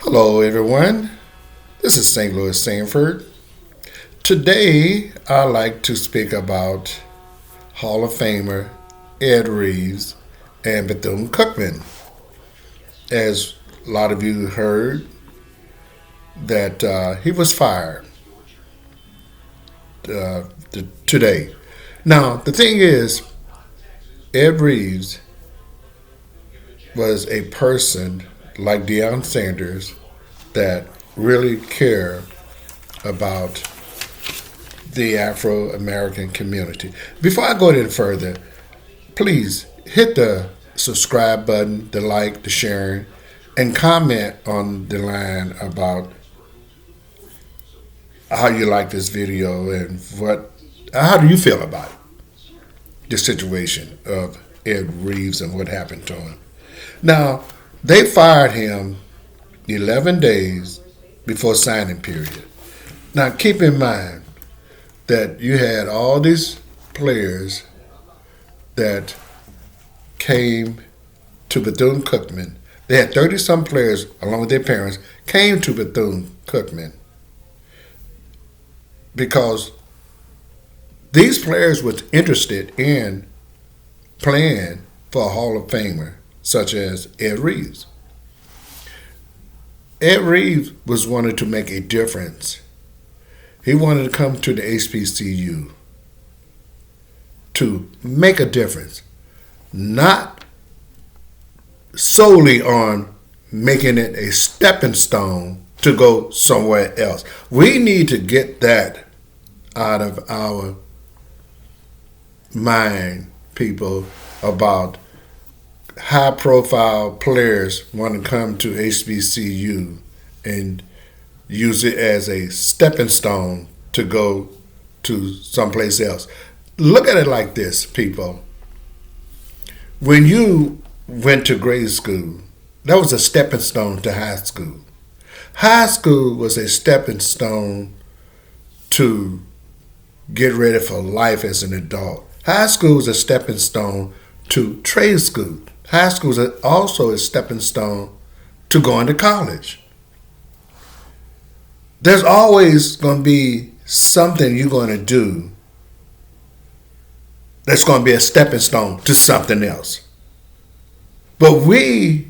Hello, everyone. This is St. Louis Sanford. Today, I'd like to speak about Hall of Famer Ed Reeves and Bethune Cookman. As a lot of you heard, that he was fired today. Now, the thing is, Ed Reeves was a person like Deion Sanders that really cared about the Afro American community. Before I go any further, please hit the subscribe button, the like, the sharing, and comment on the line about how you like this video and how do you feel about the situation of Ed Reeves and what happened to him. Now, they fired him 11 days before signing period. Now, keep in mind that you had all these players that came to Bethune Cookman. They had 30-some players, along with their parents, came to Bethune Cookman because these players were interested in playing for a Hall of Famer such as Ed Reeves. Ed Reeves was wanted to make a difference. He wanted to come to the HBCU to make a difference, not solely on making it a stepping stone to go somewhere else. We need to get that out of our mind, people, about high-profile players want to come to HBCU and use it as a stepping stone to go to someplace else. Look at it like this, people. When you went to grade school, that was a stepping stone to high school. High school was a stepping stone to get ready for life as an adult. High school was a stepping stone to trade school. High school is also a stepping stone to going to college. There's always going to be something you're going to do that's going to be a stepping stone to something else. But we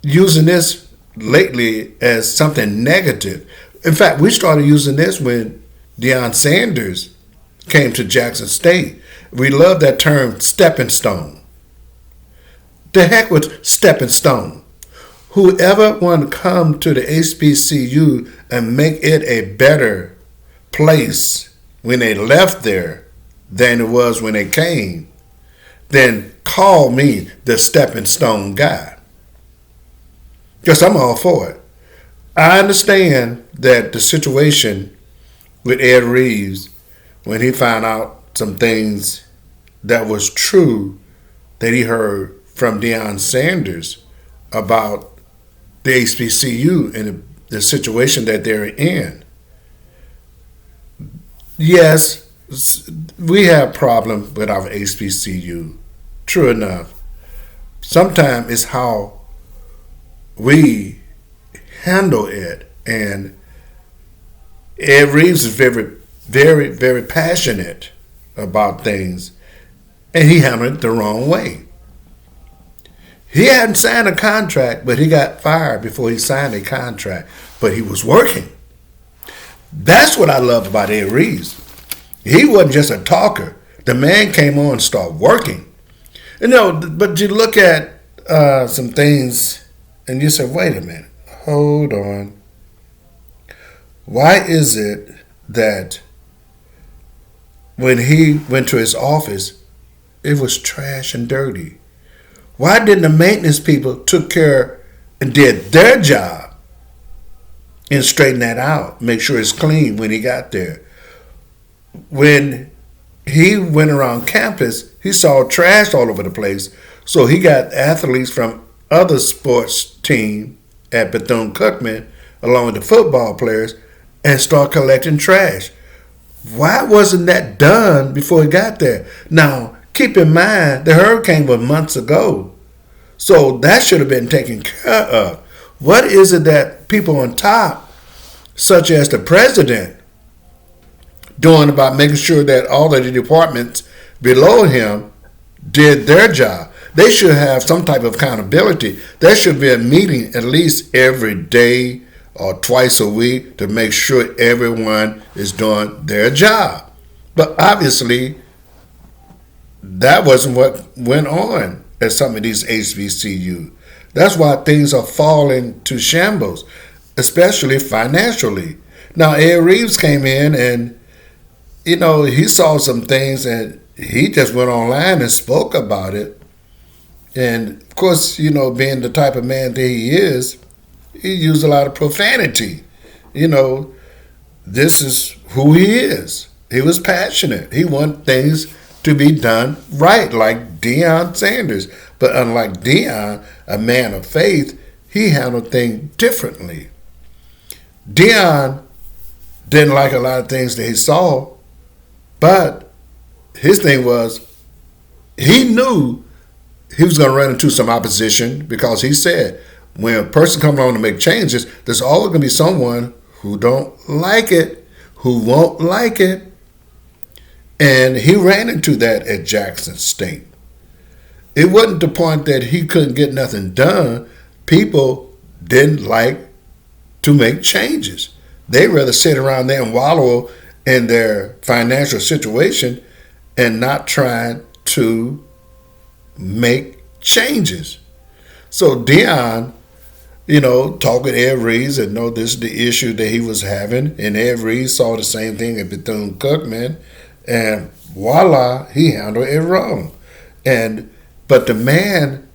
using this lately as something negative. In fact, we started using this when Deion Sanders came to Jackson State. We love that term, stepping stone. The heck with stepping stone. Whoever want to come to the HBCU and make it a better place when they left there than it was when they came, then call me the stepping stone guy. Because I'm all for it. I understand that the situation with Ed Reeves, when he found out some things that was true that he heard from Deion Sanders about the HBCU and the situation that they're in. Yes, we have problems with our HBCU. True enough. Sometimes it's how we handle it. And Ed Reeves is very, very, very passionate about things, and he handled it the wrong way. He hadn't signed a contract, but he got fired before he signed a contract. But he was working. That's what I love about Ed Reeves. He wasn't just a talker. The man came on and started working. But you look at some things and you say, wait a minute, hold on. Why is it that when he went to his office, it was trash and dirty? Why didn't the maintenance people took care and did their job and straighten that out, make sure it's clean when he got there? When he went around campus, he saw trash all over the place. So he got athletes from other sports team at Bethune Cookman, along with the football players, and start collecting trash. Why wasn't that done before he got there? Now, keep in mind, the hurricane was months ago. So that should have been taken care of. What is it that people on top, such as the president, doing about making sure that all of the departments below him did their job? They should have some type of accountability. There should be a meeting at least every day or twice a week to make sure everyone is doing their job. But obviously, that wasn't what went on at some of these HBCU. That's why things are falling to shambles, especially financially. Now, Ed Reeves came in and, he saw some things and he just went online and spoke about it. And of course, being the type of man that he is, he used a lot of profanity. This is who he is. He was passionate. He wanted things to be done right, like Deion Sanders. But unlike Deion, a man of faith, he handled things differently. Deion didn't like a lot of things that he saw, but his thing was he knew he was going to run into some opposition because he said when a person comes along to make changes, there's always going to be someone who don't like it, who won't like it. And he ran into that at Jackson State. It wasn't the point that he couldn't get nothing done. People didn't like to make changes. They'd rather sit around there and wallow in their financial situation and not trying to make changes. So Deion, talked with Ed Reeves and know this is the issue that he was having. And Ed Reeves saw the same thing at Bethune Cookman. And voila, he handled it wrong. But the man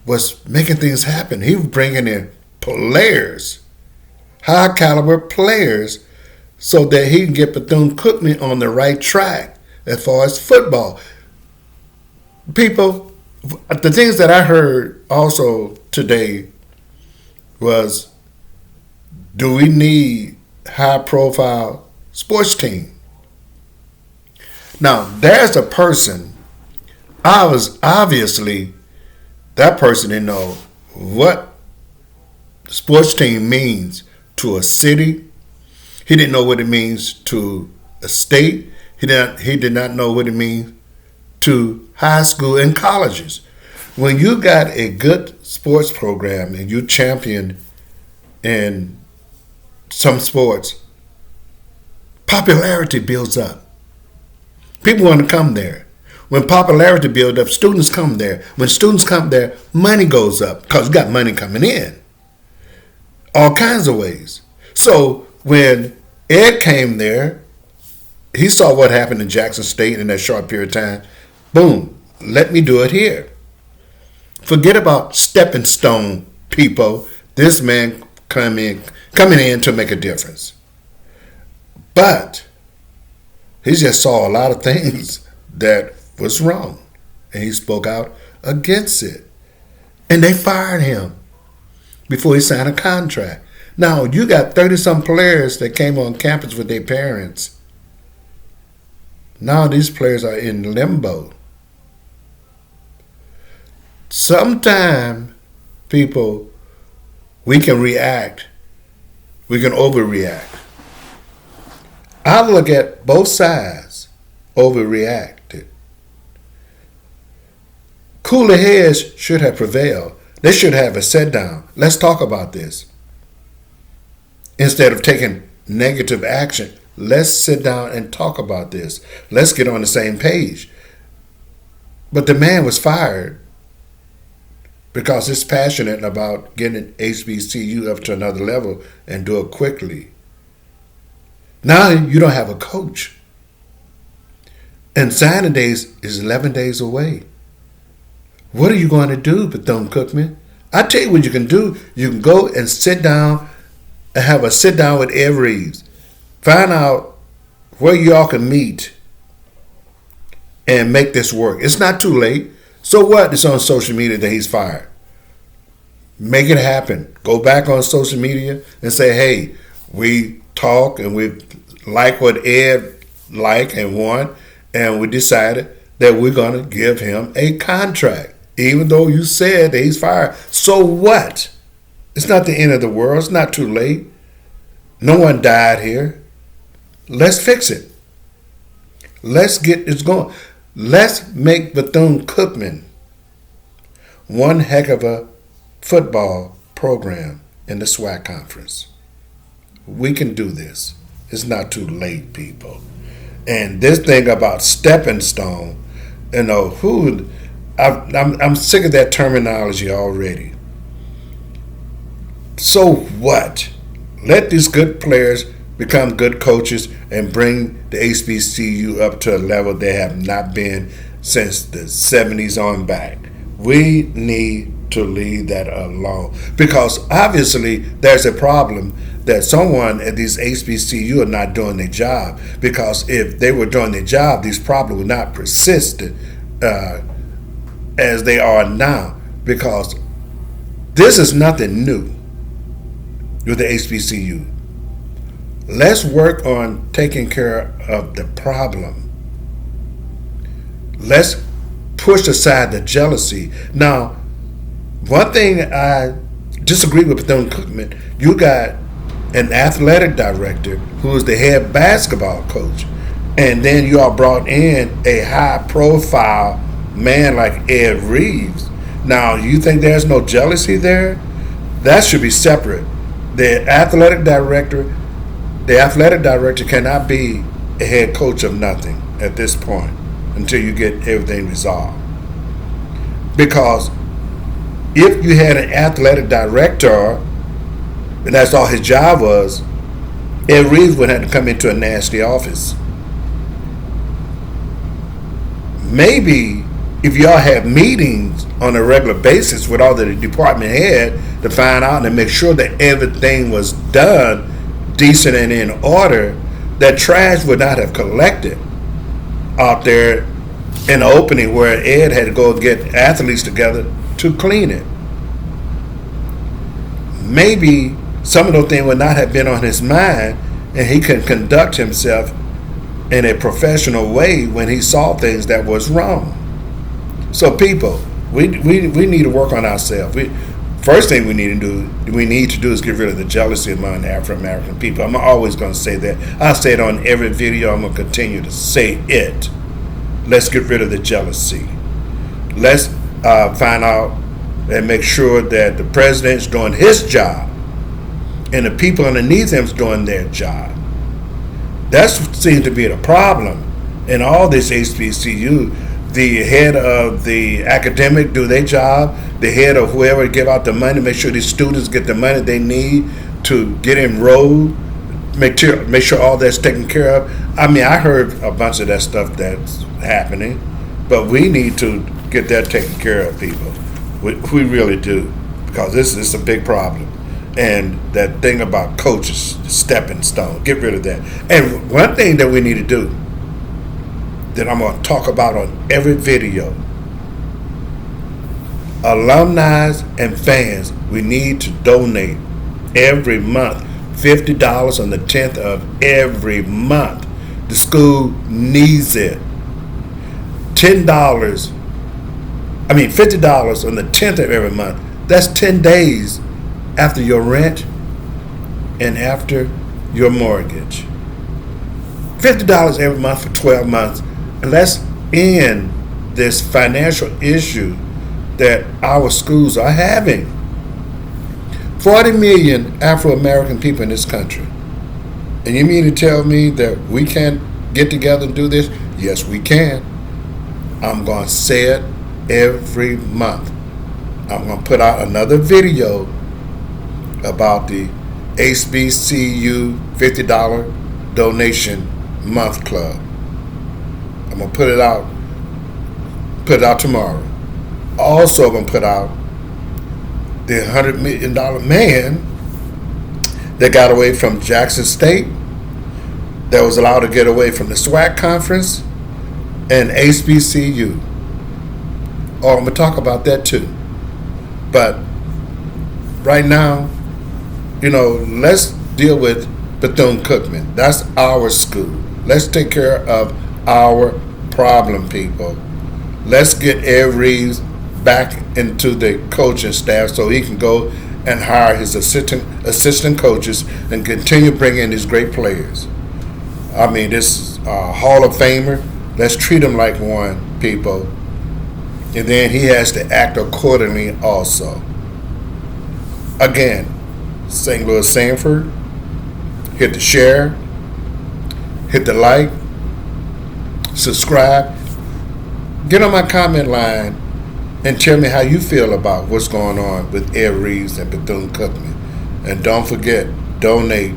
was making things happen. He was bringing in players, high caliber players, so that he can get Bethune Cookman on the right track as far as football. People, the things that I heard also today was, do we need high profile sports team? Now, there's a person, obviously, that person didn't know what sports team means to a city. He didn't know what it means to a state. He did not know what it means to high school and colleges. When you got a good sports program and you champion in some sports, popularity builds up. People want to come there. When popularity builds up, students come there. When students come there, money goes up because you got money coming in. All kinds of ways. So when Ed came there, he saw what happened in Jackson State in that short period of time. Boom, let me do it here. Forget about stepping stone people. This man coming in to make a difference. But he just saw a lot of things that was wrong. And he spoke out against it. And they fired him before he signed a contract. Now, you got 30-some players that came on campus with their parents. Now these players are in limbo. Sometimes, people, we can react. We can overreact. I look at both sides overreacted. Cooler heads should have prevailed. They should have a sit down. Let's talk about this. Instead of taking negative action, let's sit down and talk about this. Let's get on the same page. But the man was fired because he's passionate about getting HBCU up to another level and do it quickly. Now you don't have a coach. And signing days is 11 days away. What are you going to do, Bethune Cookman? I tell you what you can do. You can go and sit down and have a sit down with Ed Reeves. Find out where y'all can meet and make this work. It's not too late. So what? It's on social media that he's fired. Make it happen. Go back on social media and say, hey, we talk and we like what Ed like and want, and we decided that we're going to give him a contract. Even though you said that he's fired. So what? It's not the end of the world. It's not too late. No one died here. Let's fix it. Let's get this going. Let's make Bethune Cookman one heck of a football program in the SWAC conference. We can do this. It's not too late, people. And this thing about stepping stone, I'm sick of that terminology already. So what? Let these good players become good coaches and bring the HBCU up to a level they have not been since the 70s on back. We need to leave that alone, because obviously there's a problem that someone at these HBCU are not doing their job, because if they were doing their job, these problems would not persist as they are now, because this is nothing new with the HBCU. Let's work on taking care of the problem. Let's push aside the jealousy. Now, one thing I disagree with Bethune Cookman, you got an athletic director who is the head basketball coach, and then you all brought in a high-profile man like Ed Reeves. Now, you think there's no jealousy there? That should be separate. The athletic director cannot be a head coach of nothing at this point until you get everything resolved. Because if you had an athletic director and that's all his job was, Ed Reeves would have to come into a nasty office. Maybe if y'all have meetings on a regular basis with all the department head to find out and make sure that everything was done decent and in order, that trash would not have collected out there in the opening where Ed had to go get athletes together to clean it. Maybe some of those things would not have been on his mind, and he could conduct himself in a professional way when he saw things that was wrong. So people, we need to work on ourselves. First thing we need to do is get rid of the jealousy among the African American people. I'm always going to say that. I say it on every video. I'm going to continue to say it. Let's get rid of the jealousy. Let's find out and make sure that the president's doing his job and the people underneath him is doing their job. That seems to be the problem in all this HBCU. The head of the academic do their job. The head of whoever give out the money, make sure these students get the money they need to get enrolled. Make sure all that's taken care of. I mean, I heard a bunch of that stuff that's happening, but we need to get that taken care of, people. We really do, because this is a big problem. And that thing about coaches, stepping stone, get rid of that. And one thing that we need to do that I'm going to talk about on every video, alumni and fans, we need to donate every month $50 on the 10th of every month. The school needs it. $50 on the 10th of every month. That's 10 days after your rent and after your mortgage. $50 every month for 12 months. And let's end this financial issue that our schools are having. 40 million Afro-American people in this country. And you mean to tell me that we can't get together and do this? Yes, we can. I'm going to say it every month. I'm going to put out another video about the HBCU $50 donation month club. I'm going to put it out tomorrow. Also, I'm going to put out the $100 million man that got away from Jackson State, that was allowed to get away from the SWAC conference and HBCU. Oh, I'm going to talk about that too. But right now, let's deal with Bethune Cookman. That's our school. Let's take care of our problem, people. Let's get Ed Reeves back into the coaching staff so he can go and hire his assistant coaches and continue bringing these great players. I mean, this Hall of Famer, let's treat him like one, people. And then he has to act accordingly also. Again, St. Louis Sanford, hit the share, hit the like, subscribe, get on my comment line, and tell me how you feel about what's going on with Reeves and Bethune Cookman. And don't forget, donate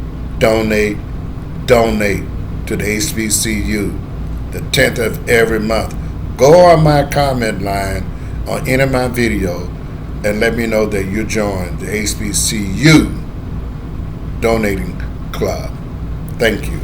to the HBCU the 10th of every month. Go on my comment line on any of my video and let me know that you joined the HBCU donating club. Thank you.